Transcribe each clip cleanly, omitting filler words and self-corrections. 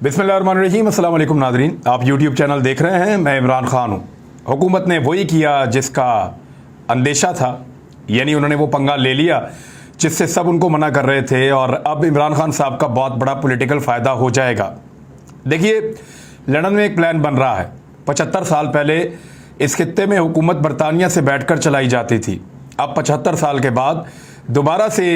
बिस्मिल्लाहिर्रहमानिर्रहीम। अस्सलाम वालेकुम नाज़रीन, आप यूट्यूब चैनल देख रहे हैं। मैं इमरान ख़ान हूँ। हुकूमत ने वही किया जिसका अंदेशा था, यानी उन्होंने वो पंगा ले लिया जिससे सब उनको मना कर रहे थे, और अब इमरान खान साहब का बहुत बड़ा पॉलिटिकल फ़ायदा हो जाएगा। देखिए, लंदन में एक प्लान बन रहा है। 75 साल पहले इस खित्ते में हुकूमत बरतानिया से बैठकर चलाई जाती थी। अब 75 साल के बाद दोबारा से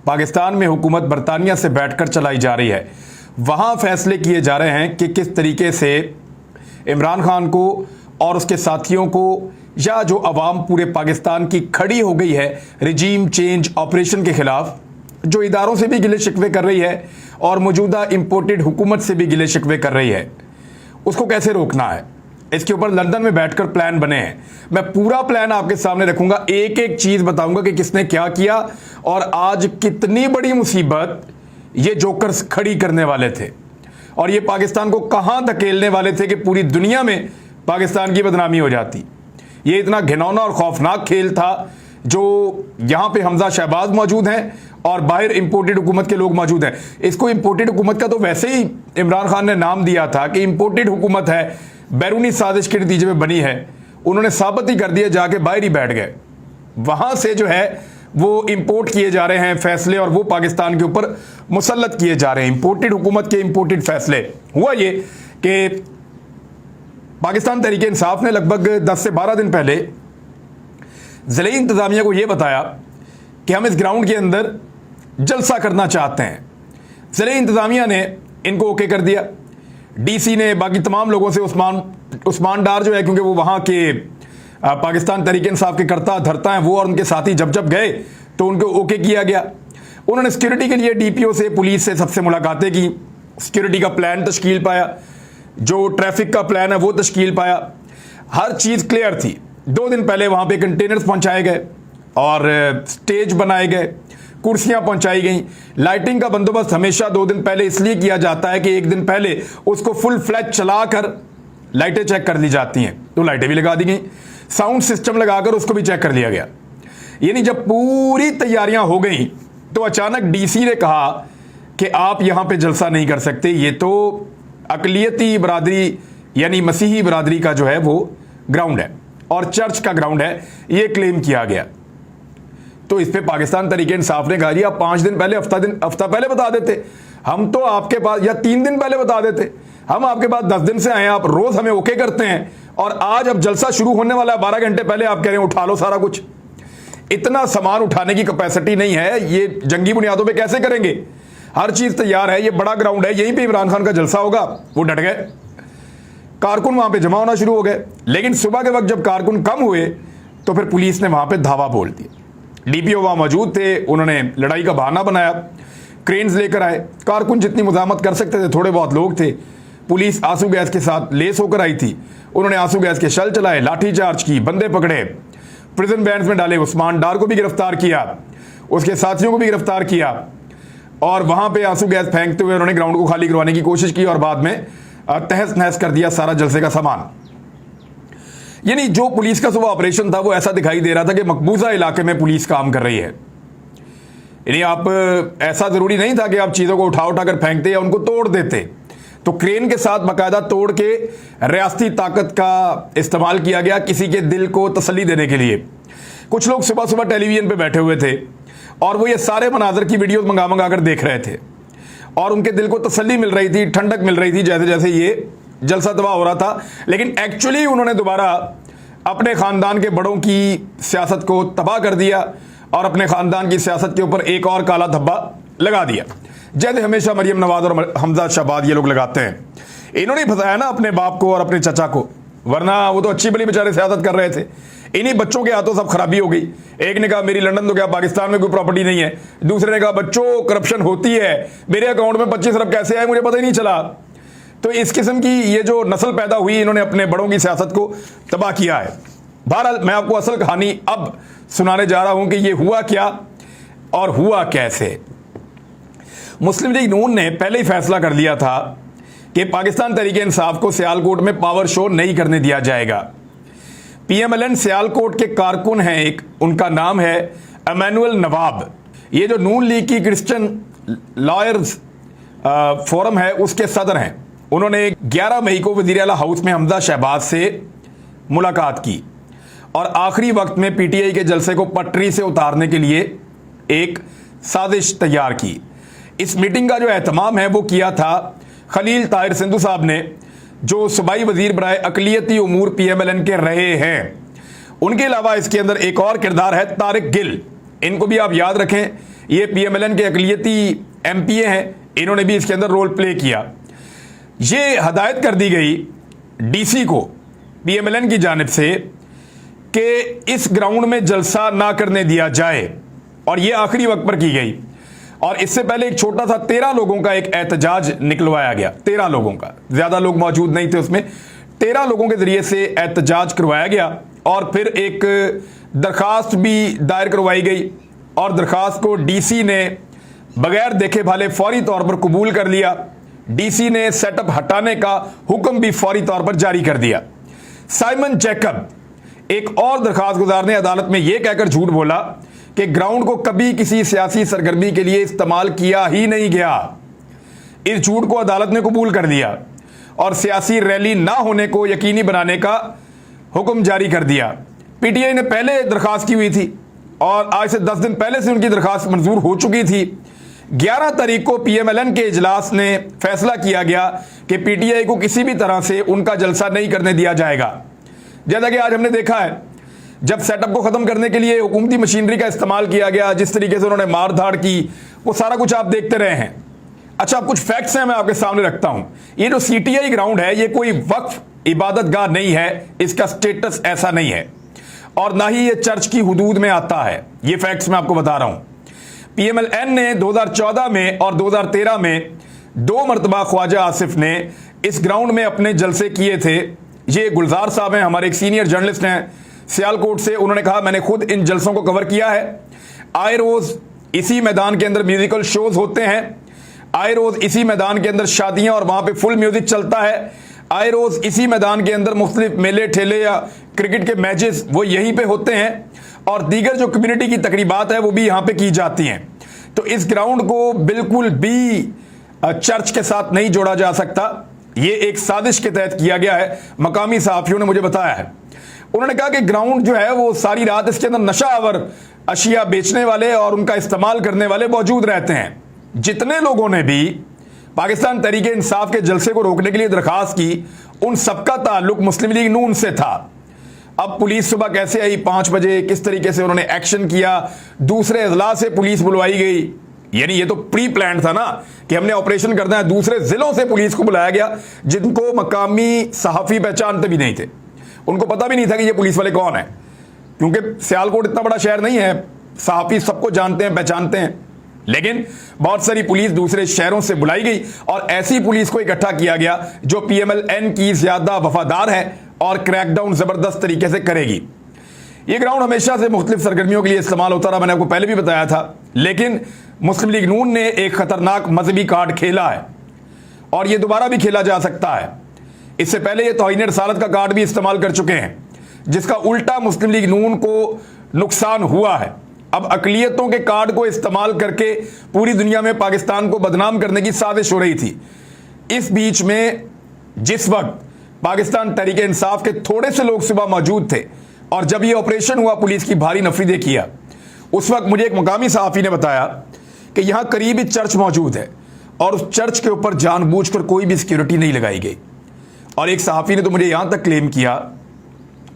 पाकिस्तान में हुकूमत बरतानिया से बैठकर चलाई जा रही है। वहाँ फैसले किए जा रहे हैं कि किस तरीके से इमरान खान को और उसके साथियों को, या जो अवाम पूरे पाकिस्तान की खड़ी हो गई है रिजीम चेंज ऑपरेशन के खिलाफ, जो इदारों से भी गिले शिकवे कर रही है और मौजूदा इंपोर्टेड हुकूमत से भी गिले शिकवे कर रही है, उसको कैसे रोकना है। इसके ऊपर लंदन में बैठकर प्लान बने हैं। मैं पूरा प्लान आपके सामने रखूंगा, एक एक चीज बताऊंगा कि किसने क्या किया और आज कितनी बड़ी मुसीबत ये जोकर्स खड़ी करने वाले थे, और ये पाकिस्तान को कहां धकेलने वाले थे कि पूरी दुनिया में पाकिस्तान की बदनामी हो जाती। ये इतना घिनौना और खौफनाक खेल था जो यहां पे हमजा शहबाज मौजूद हैं और बाहर इंपोर्टेड हुकूमत के लोग मौजूद हैं। इसको इंपोर्टेड हुकूमत का तो वैसे ही इमरान खान ने नाम दिया था कि इंपोर्टेड हुकूमत है, बैरूनी साजिश के नतीजे में बनी है। उन्होंने साबित ही कर दिया, जाके बाहर ही बैठ गए। वहां से जो है वो इंपोर्ट किए जा रहे हैं फैसले, और वो पाकिस्तान के ऊपर मुसल्लत किए जा रहे हैं। इंपोर्टेड हुकूमत के इंपोर्टेड फैसले। हुआ ये कि पाकिस्तान तहरीक इंसाफ ने लगभग 10 से 12 दिन पहले ज़िले इंतजामिया को यह बताया कि हम इस ग्राउंड के अंदर जलसा करना चाहते हैं। ज़िले इंतजामिया ने इनको ओके कर दिया। डीसी ने बाकी तमाम लोगों से उस्मान डार जो है, क्योंकि वो वहाँ के पाकिस्तान तहरीक इंसाफ के करता धरता हैं, वो और उनके साथी जब गए तो उनको ओके किया गया। उन्होंने सिक्योरिटी के लिए डीपीओ से, पुलिस से, सबसे मुलाकातें की, सिक्योरिटी का प्लान तश्कील पाया, जो ट्रैफिक का प्लान है वो तश्कील पाया। हर चीज़ क्लियर थी। 2 दिन पहले वहाँ पे कंटेनर्स पहुँचाए गए और स्टेज बनाए गए, कुर्सियाँ पहुँचाई गई। लाइटिंग का बंदोबस्त हमेशा 2 दिन पहले इसलिए किया जाता है कि 1 दिन पहले उसको फुल फ्लैश चला कर लाइटें चेक कर ली जाती हैं, तो लाइटें भी लगा दी गई। साउंड सिस्टम लगाकर उसको भी चेक कर लिया गया। यानी जब पूरी तैयारियां हो गई तो अचानक डीसी ने कहा कि आप यहां पे जलसा नहीं कर सकते, ये तो अकलियती बरादरी यानी मसीही बरादरी का जो है वो ग्राउंड है और चर्च का ग्राउंड है, ये क्लेम किया गया। तो इस पे पाकिस्तान तहरीक इंसाफ ने कहा जी आप 5 दिन पहले, हफ्ता पहले बता देते, हम तो आपके पास, या 3 दिन पहले बता देते, हम आपके पास 10 दिन से आए हैं, आप रोज हमें ओके करते हैं, और आज अब जलसा शुरू होने वाला है 12 घंटे पहले आप कह रहे हैं उठा लो सारा कुछ। इतना सामान उठाने की कैपेसिटी नहीं है, ये जंगी बुनियादों पे कैसे करेंगे। हर चीज तैयार है, ये बड़ा ग्राउंड है, यहीं पे इमरान खान का जलसा होगा। वो डट गए, कारकुन वहां पे जमा होना शुरू हो गए। लेकिन सुबह के वक्त जब कारकुन कम हुए तो फिर पुलिस ने वहां पे धावा बोल दिया। डीपीओ वहां मौजूद थे, उन्होंने लड़ाई का बहाना बनाया, क्रेन्स लेकर आए। कारकुन जितनी मुजामत कर सकते थे, थोड़े बहुत लोग थे। पुलिस आंसू गैस के साथ लेस होकर आई थी, उन्होंने आंसू गैस के शल चलाए, लाठीचार्ज की, बंदे पकड़े, प्रिजन वैन्स में डाले। उस्मान डार को भी गिरफ्तार किया, उसके साथियों को भी गिरफ्तार किया, और वहां पे आंसू गैस फेंकते हुए उन्होंने ग्राउंड को खाली करवाने की कोशिश की, और बाद में तहस नहस कर दिया सारा जलसे का सामान। यानी जो पुलिस का सुबह ऑपरेशन था वो ऐसा दिखाई दे रहा था कि मकबूजा इलाके में पुलिस काम कर रही है। यानी आप, ऐसा जरूरी नहीं था कि आप चीजों को उठा कर फेंकते या उनको तोड़ देते, तो क्रेन के साथ बाकायदा तोड़ के रियासती ताकत का इस्तेमाल किया गया किसी के दिल को तसल्ली देने के लिए। कुछ लोग सुबह सुबह टेलीविजन पे बैठे हुए थे और वो ये सारे मनाजर की वीडियोस मंगा कर देख रहे थे, और उनके दिल को तसल्ली मिल रही थी, ठंडक मिल रही थी, जैसे जैसे ये जलसा तबाह हो रहा था। लेकिन एक्चुअली उन्होंने दोबारा अपने खानदान के बड़ों की सियासत को तबाह कर दिया और अपने खानदान की सियासत के ऊपर एक और काला धब्बा लगा दिया, जैसे हमेशा मरियम नवाज और हमजा शहबाज ये लोग लगाते हैं। इन्होंने फंसाया ना अपने बाप को और अपने चचा को, वरना वो तो अच्छी भली बेचारे सियासत कर रहे थे। इन्हीं बच्चों के हाथों सब खराबी हो गई। एक ने कहा मेरी लंदन तो क्या पाकिस्तान में कोई प्रॉपर्टी नहीं है, दूसरे ने कहा बच्चों करप्शन होती है, मेरे अकाउंट में 25 अरब कैसे आए मुझे पता ही नहीं चला। तो इस किस्म की ये जो नस्ल पैदा हुई, इन्होंने अपने बड़ों की सियासत को तबाह किया है। बहरहाल मैं आपको असल कहानी अब सुनाने जा रहा हूं कि ये हुआ क्या और हुआ कैसे। मुस्लिम लीग नून ने पहले ही फैसला कर लिया था कि पाकिस्तान तहरीक इंसाफ को सियालकोट में पावर शो नहीं करने दिया जाएगा। पीएमएलएन सियालकोट के कारकुन हैं, एक उनका नाम है एमानुअल नवाब। ये जो नून लीग की क्रिश्चियन लॉयर्स फोरम है उसके सदर हैं, उन्होंने 11 मई को वज़ीर आला हाउस में हमजा शहबाज से मुलाकात की और आखिरी वक्त में पीटीआई के जलसे को पटरी से उतारने के लिए एक साजिश तैयार की। इस मीटिंग का जो एहतमाम है वो किया था खलील ताहिर सिंधु साहब ने, जो सूबाई वजीर बराए अकलियती उमूर PMLN के रहे हैं। उनके अलावा इसके अंदर एक और किरदार है तारिक गिल, इनको भी आप याद रखें, ये PMLN के अकलियती MPA हैं, इन्होंने भी इसके अंदर रोल प्ले किया। ये हदायत कर दी गई DC को PMLN की जानिब से कि इस ग्राउंड में जलसा ना करने दिया जाए, और ये आखिरी वक्त पर की गई। और इससे पहले एक छोटा सा 13 लोगों का एक एहतजाज निकलवाया गया, 13 लोगों का, ज्यादा लोग मौजूद नहीं थे उसमें, 13 लोगों के जरिए से एहतजाज करवाया गया और फिर एक दरखास्त भी दायर करवाई गई और दरखास्त को DC ने बगैर देखे भाले फौरी तौर पर कबूल कर लिया। DC ने सेटअप हटाने का हुक्म भी फौरी तौर पर जारी कर दिया। साइमन जैकब, एक और दरखास्त गुजार ने अदालत में यह कहकर झूठ बोला कि ग्राउंड को कभी किसी सियासी सरगर्मी के लिए इस्तेमाल किया ही नहीं गया। इस झूठ को अदालत ने कबूल कर दिया और सियासी रैली ना होने को यकीनी बनाने का हुक्म जारी कर दिया। पीटीआई ने पहले दरखास्त की हुई थी और आज से 10 दिन पहले से उनकी दरखास्त मंजूर हो चुकी थी। 11 तारीख को PMLN के इजलास ने फैसला किया गया कि पीटीआई को किसी भी तरह से उनका जलसा नहीं करने दिया जाएगा। जैसा कि आज हमने देखा है, जब सेटअप को खत्म करने के लिए हुकूमती मशीनरी का इस्तेमाल किया गया, जिस तरीके से उन्होंने मार धाड़ की, वो सारा कुछ आप देखते रहे हैं। अच्छा, अब कुछ फैक्ट्स हैं मैं आपके सामने रखता हूं। ये जो CTI ग्राउंड है, ये कोई वक्फ इबादत गाह नहीं है, इसका स्टेटस ऐसा नहीं है और ना ही ये चर्च की हुदूद में आता है। ये फैक्ट्स मैं आपको बता रहा हूं। PMLN ने 2014 में और 2013 में 2 मरतबा ख्वाजा आसिफ ने इस ग्राउंड में अपने जलसे किए थे। ये गुलजार साहब हैं, हमारे एक सीनियर जर्नलिस्ट हैं सियालकोट से, उन्होंने कहा मैंने खुद इन जलसों को कवर किया है। आए रोज इसी मैदान के अंदर म्यूजिकल शोज होते हैं, आए रोज इसी मैदान के अंदर शादियां और वहां पे फुल म्यूजिक चलता है, आए रोज इसी मैदान के अंदर मुख्तलिफ मेले ठेले या क्रिकेट के मैचेस वो यहीं पे होते हैं और दीगर जो कम्युनिटी की तकरीबात है वो भी यहाँ पे की जाती हैं। तो इस ग्राउंड को बिल्कुल भी चर्च के साथ नहीं जोड़ा जा सकता। ये एक साजिश के तहत किया गया है, मकामी सहाफियों ने मुझे बताया है। उन्होंने कहा कि ग्राउंड जो है वो सारी रात इसके अंदर नशा आवर अशिया बेचने वाले और उनका इस्तेमाल करने वाले मौजूद रहते हैं। जितने लोगों ने भी पाकिस्तान तहरीक इंसाफ के जलसे को रोकने के लिए दरखास्त की, उन सबका ताल्लुक मुस्लिम लीग नून से था। अब पुलिस सुबह कैसे आई 5 बजे, किस तरीके से उन्होंने एक्शन किया, दूसरे अजला से पुलिस बुलवाई गई, यानी ये तो प्री प्लान था ना कि हमने ऑपरेशन करना है। दूसरे जिलों से पुलिस को बुलाया गया जिनको मकामी सहाफी पहचानते भी नहीं थे, उनको पता भी नहीं था कि ये पुलिस वाले कौन है, क्योंकि सियालकोट इतना बड़ा शहर नहीं है, सहाफी सबको जानते हैं पहचानते हैं। लेकिन बहुत सारी पुलिस दूसरे शहरों से बुलाई गई और ऐसी पुलिस को इकट्ठा किया गया जो PMLN की ज्यादा वफादार है और क्रैकडाउन जबरदस्त तरीके से करेगी। ये ग्राउंड हमेशा से मुख्तलिफ सरगर्मियों के लिए इस्तेमाल होता रहा, मैंने आपको पहले भी बताया था। लेकिन मुस्लिम लीग नून ने एक खतरनाक मजहबी कार्ड खेला है और ये दोबारा भी खेला जा सकता है। इससे पहले ये तौहीन रसालत का कार्ड भी इस्तेमाल कर चुके हैं, जिसका उल्टा मुस्लिम लीग नून को नुकसान हुआ है। अब अकलियतों के कार्ड को इस्तेमाल करके पूरी दुनिया में पाकिस्तान को बदनाम करने की साजिश हो रही थी। इस बीच में जिस वक्त पाकिस्तान तहरीक इंसाफ के थोड़े से लोग सुबह मौजूद थे और जब ये ऑपरेशन हुआ पुलिस की भारी नफरी किया, उस वक्त मुझे एक मकामी सहाफी ने बताया कि यहां करीब ही चर्च मौजूद है और उस चर्च के ऊपर जानबूझकर कोई भी सिक्योरिटी नहीं लगाई गई। और एक सहाफी ने तो मुझे यहां तक क्लेम किया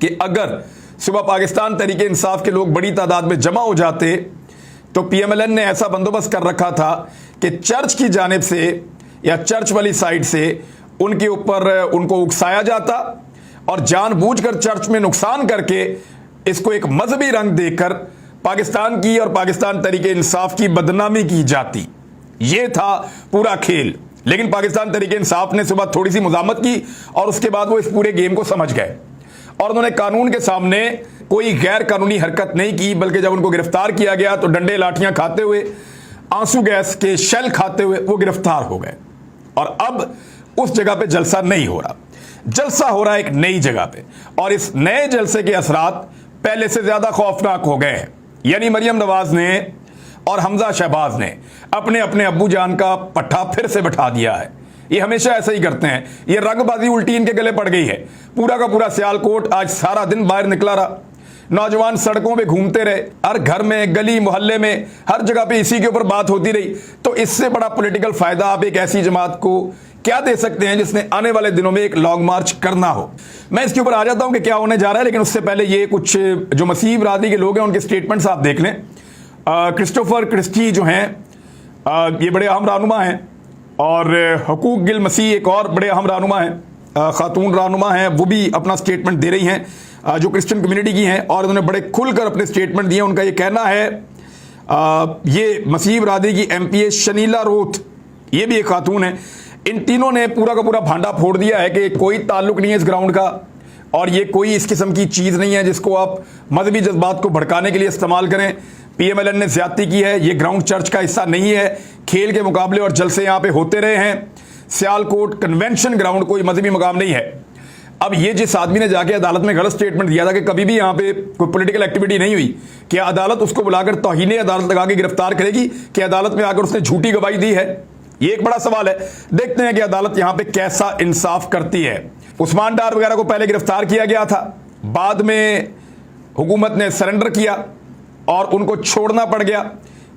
कि अगर सुबह पाकिस्तान तहरीक इंसाफ के लोग बड़ी तादाद में जमा हो जाते तो PMLN ने ऐसा बंदोबस्त कर रखा था कि चर्च की जानिब से या चर्च वाली साइड से उनके ऊपर उनको उकसाया जाता और जानबूझकर चर्च में नुकसान करके इसको एक मजहबी रंग देकर पाकिस्तान की और पाकिस्तान तहरीक इंसाफ की बदनामी की जाती। यह था पूरा खेल। लेकिन पाकिस्तान तहरीक इंसाफ ने सुबह थोड़ी सी मुजामत की और उसके बाद वो इस पूरे गेम को समझ गए और उन्होंने कानून के सामने कोई गैर कानूनी हरकत नहीं की, बल्कि जब उनको गिरफ्तार किया गया तो डंडे लाठियां खाते हुए, आंसू गैस के शेल खाते हुए वो गिरफ्तार हो गए। और अब उस जगह पे जलसा नहीं हो रहा, जलसा हो रहा है एक नई जगह पे और इस नए जलसे के असरात पहले से ज्यादा खौफनाक हो गए हैं। यानी मरियम नवाज ने और हमजा शहबाज ने अपने अपने अब्बू जान का पट्टा फिर से बैठा दिया है। ये हमेशा ऐसा ही करते हैं, ये रंगबाजी उल्टी इनके गले पड़ गई है। पूरा का पूरा सियालकोट आज सारा दिन बाहर निकला रहा, नौजवान सड़कों पे घूमते रहे, हर घर में, गली मोहल्ले में, हर जगह पे इसी के ऊपर बात होती रही। तो इससे बड़ा पॉलिटिकल फायदा आप एक ऐसी जमात को क्या दे सकते हैं जिसने आने वाले दिनों में एक लॉन्ग मार्च करना हो। मैं इसके ऊपर आ जाता हूं कि क्या होने जा रहा है, लेकिन उससे पहले ये कुछ जो मसीह बरादरी के लोग हैं उनके स्टेटमेंट्स आप देख लें। क्रिस्टोफर क्रिस्टी जो हैं ये बड़े अहम रहनुमा हैं, और हकूक गिल मसीह एक और बड़े अहम रहनुमा हैं, खातून रहनुमा हैं, वो भी अपना स्टेटमेंट दे रही हैं जो क्रिश्चियन कम्युनिटी की हैं, और उन्होंने बड़े खुलकर अपने स्टेटमेंट दिए। उनका ये कहना है, ये मसीह बरादरी की एमपीए शनीला रोथ, ये भी एक खातून है, इन तीनों ने पूरा का पूरा भांडा फोड़ दिया है कि कोई ताल्लुक नहीं है इस ग्राउंड का, और ये कोई इस किस्म की चीज़ नहीं है जिसको आप मजहबी जज्बात को भड़काने के लिए इस्तेमाल करें। पीएमएलएन ने ज्यादती की है, ये ग्राउंड चर्च का हिस्सा नहीं है, खेल के मुकाबले और जलसे यहाँ पे होते रहे हैं। सियालकोट कन्वेंशन ग्राउंड कोई मजहबी मुकाम नहीं है। अब ये जिस आदमी ने जाके अदालत में गलत स्टेटमेंट दिया था कि कभी भी यहाँ पे कोई पॉलिटिकल एक्टिविटी नहीं हुई, क्या अदालत उसको बुलाकर तौहीने अदालत लगा के गिरफ्तार करेगी कि अदालत में आकर उसने झूठी गवाही दी है? ये एक बड़ा सवाल है। देखते हैं कि अदालत यहाँ पे कैसा इंसाफ करती है। उस्मान डार वगैरह को पहले गिरफ्तार किया गया था, बाद में हुकूमत ने सरेंडर किया और उनको छोड़ना पड़ गया।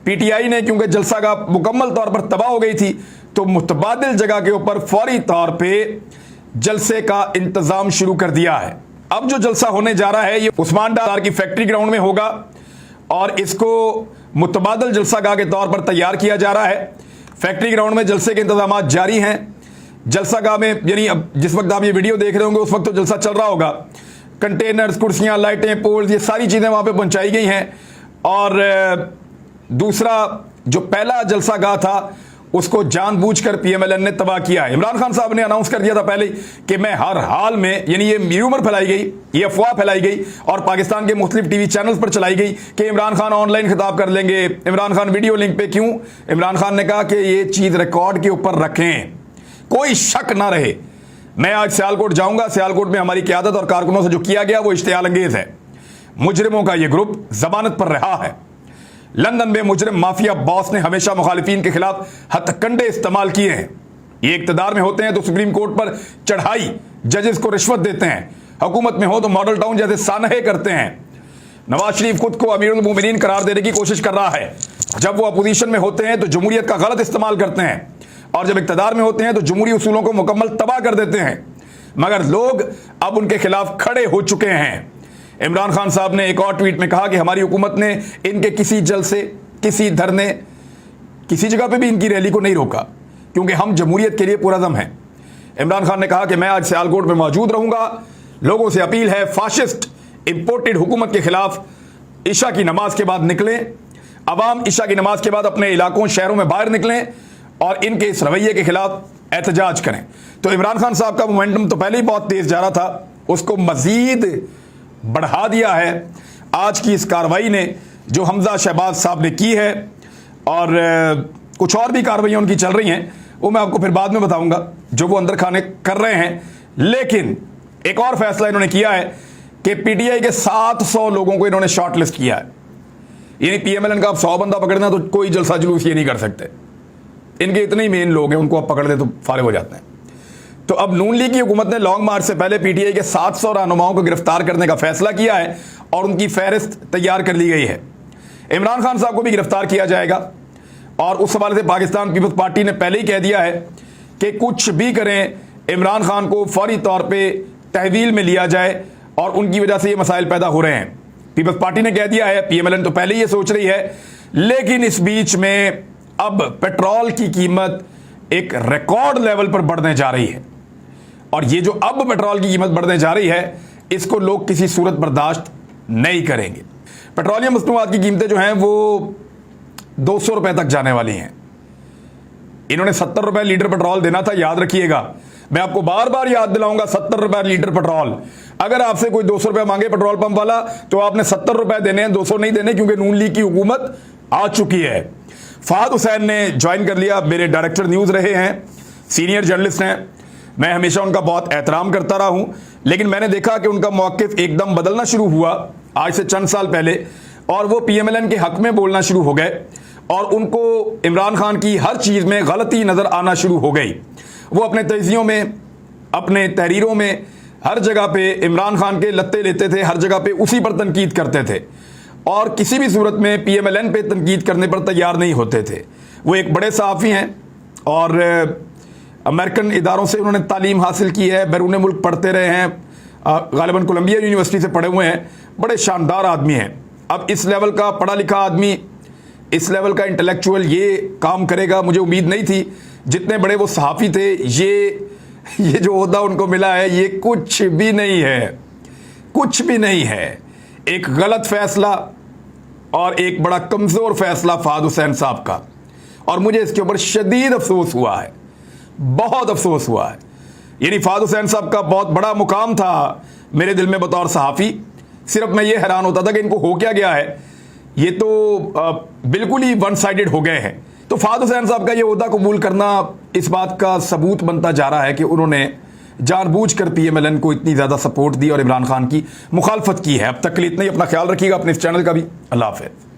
पीटीआई ने, क्योंकि जलसागाह मुकम्मल तौर पर तबाह हो गई थी, तो मुतबादिल जगह के ऊपर फौरी तौर पे जलसे का इंतजाम शुरू कर दिया है। अब जो जलसा होने जा रहा है ये उस्मान डार की फैक्ट्री ग्राउंड में होगा, और इसको मुतबादिल जलसागाह के तौर पर तैयार किया जा रहा है। फैक्ट्री ग्राउंड में जलसे के इंतजाम जारी हैं। जलसागाह में, यानी अब जिस वक्त आप ये वीडियो देख रहे होंगे उस वक्त तो जलसा चल रहा होगा। कंटेनर्स, कुर्सियां, लाइटें, पोल्स, ये सारी चीजें वहां पे पहुंचाई गई हैं। और दूसरा जो पहला जलसागाह था उसको जानबूझकर पीएमएलएन ने तबाह किया है। इमरान खान साहब ने अनाउंस कर दिया था पहले कि मैं हर हाल में, यानी ये र्यूमर फैलाई गई, ये अफवाह फैलाई गई और पाकिस्तान के मुख्तलिफ टीवी चैनल्स पर चलाई गई कि इमरान खान ऑनलाइन खिताब कर लेंगे, इमरान खान वीडियो लिंक पे। क्यों? इमरान खान ने कहा कि ये चीज रिकॉर्ड के ऊपर रखें, कोई शक ना रहे। मैं आज सियालकोट जाऊंगा, सियालकोट में हमारी क़यादत और कारकुनों से जो किया गया वो इश्तियाल अंगेज है। मुजरिमों का यह ग्रुप जमानत पर रहा है। लंदन में मुजरिम माफिया बॉस ने हमेशा मुखालिफिन के खिलाफ हथकंडे इस्तेमाल किए हैं। ये इक्तदार में होते हैं तो सुप्रीम कोर्ट पर चढ़ाई, जजेस को रिश्वत देते हैं, हुकूमत में हो तो मॉडल टाउन जैसे सानहे करते हैं। नवाज शरीफ खुद को अमीरुल मोमिनीन करार देने की कोशिश कर रहा है। जब वो अपोजिशन में होते हैं तो जमहूरियत का गलत इस्तेमाल करते हैं, और जब इक्तदार में होते हैं तो जमहूरी उसूलों को मुकम्मल तबाह कर देते हैं। मगर लोग अब उनके खिलाफ खड़े हो चुके हैं। इमरान खान साहब ने एक और ट्वीट में कहा कि हमारी हुकूमत ने इनके किसी जलसे, किसी धरने, किसी जगह पे भी इनकी रैली को नहीं रोका, क्योंकि हम जमहूरियत के लिए पुरअज़म हैं। इमरान खान ने कहा कि मैं आज सियालकोट में मौजूद रहूंगा। लोगों से अपील है, फाशिस्ट इंपोर्टेड हुकूमत के खिलाफ इशा की नमाज के बाद निकलें। अवाम इशा की नमाज के बाद अपने इलाकों, शहरों में बाहर निकलें और इनके इस रवैये के खिलाफ एहतजाज करें। तो इमरान खान साहब का मोमेंटम तो पहले ही बहुत तेज जा रहा था, उसको मजीद बढ़ा दिया है आज की इस कार्रवाई ने जो हमजा शहबाज साहब ने की है। और कुछ और भी कार्रवाइयाँ उनकी चल रही हैं, वो मैं आपको फिर बाद में बताऊंगा जो वो अंदर खाने कर रहे हैं। लेकिन एक और फैसला इन्होंने किया है कि पीटीआई के 700 लोगों को इन्होंने शॉर्ट लिस्ट किया है। यानी पीएमएलएन का आप 100 बंदा पकड़ना तो कोई जलसा जुलूस ये नहीं कर सकते, इनके इतने ही मेन लोग हैं, उनको आप पकड़ दे तो फारिग हो जाते हैं। तो अब नून लीग की हुकूमत ने लॉन्ग मार्च से पहले पीटीआई के 700 रहनुमाओं को गिरफ्तार करने का फैसला किया है और उनकी फहरिस्त तैयार कर ली गई है। इमरान खान साहब को भी गिरफ्तार किया जाएगा, और उस हवाले से पाकिस्तान पीपल्स पार्टी ने पहले ही कह दिया है कि कुछ भी करें, इमरान खान को फौरी तौर पर तहवील में लिया जाए, और उनकी वजह से ये मसाइल पैदा हो रहे हैं। पीपल्स पार्टी ने कह दिया है, पीएमएलएन तो पहले ही ये सोच रही है। लेकिन इस बीच में अब पेट्रोल की कीमत एक रिकॉर्ड लेवल पर बढ़ने जा रही है, और ये जो अब पेट्रोल की कीमत बढ़ने जा रही है इसको लोग किसी सूरत बर्दाश्त नहीं करेंगे। पेट्रोलियम मसनूआत की कीमतें जो हैं वो 200 रुपए तक जाने वाली हैं। इन्होंने 70 रुपए लीटर पेट्रोल देना था, याद रखिएगा, मैं आपको बार बार याद दिलाऊंगा, 70 रुपए लीटर पेट्रोल। अगर आपसे कोई 200 रुपए मांगे पेट्रोल पंप वाला तो आपने 70 रुपए देने हैं, 200 नहीं देने, क्योंकि नून लीग की हुकूमत आ चुकी है। फहद हुसैन ने ज्वाइन कर लिया, मेरे डायरेक्टर न्यूज़ रहे हैं, सीनियर जर्नलिस्ट हैं, मैं हमेशा उनका बहुत एहतराम करता रहा हूं। लेकिन मैंने देखा कि उनका मौक़िफ़ एकदम बदलना शुरू हुआ आज से चंद साल पहले, और वो पीएमएलएन के हक में बोलना शुरू हो गए, और उनको इमरान खान की हर चीज़ में गलती नज़र आना शुरू हो गई। वो अपने तजियों में, अपने तहरीरों में हर जगह पे इमरान खान के लत्ते लेते थे, हर जगह पे उसी पर तनकीद करते थे और किसी भी सूरत में PMLN पे तनकीद करने पर तैयार नहीं होते थे। वो एक बड़े सहाफ़ी हैं और अमेरिकन इदारों से उन्होंने तालीम हासिल की है, बैरून मुल्क पढ़ते रहे हैं, गालिबन कोलंबिया यूनिवर्सिटी से पढ़े हुए हैं, बड़े शानदार आदमी हैं। अब इस लेवल का पढ़ा लिखा आदमी, इस लेवल का इंटेलेक्चुअल ये काम करेगा मुझे उम्मीद नहीं थी। जितने बड़े वो सहाफ़ी थे, ये जो ओहदा उनको मिला है ये कुछ भी नहीं है, कुछ भी नहीं है। एक गलत फैसला और एक बड़ा कमज़ोर फैसला फहद हुसैन साहब का, और मुझे इसके ऊपर शदीद अफसोस हुआ है, बहुत अफसोस हुआ है। यानी फहद हुसैन साहब का बहुत बड़ा मुकाम था मेरे दिल में बतौर सहाफ़ी। सिर्फ मैं ये हैरान होता था कि इनको हो क्या गया है, ये तो बिल्कुल ही वन साइडेड हो गए हैं। तो फहद हुसैन साहब का ये ओहदा कबूल करना इस बात का सबूत बनता जा रहा है कि उन्होंने जानबूझकर PMLN को इतनी ज़्यादा सपोर्ट दी और इमरान खान की मुखालफत की है। अब तक के लिए इतना ही। अपना ख्याल रखिएगा, अपने इस चैनल का भी। अल्लाह हाफ़िज़।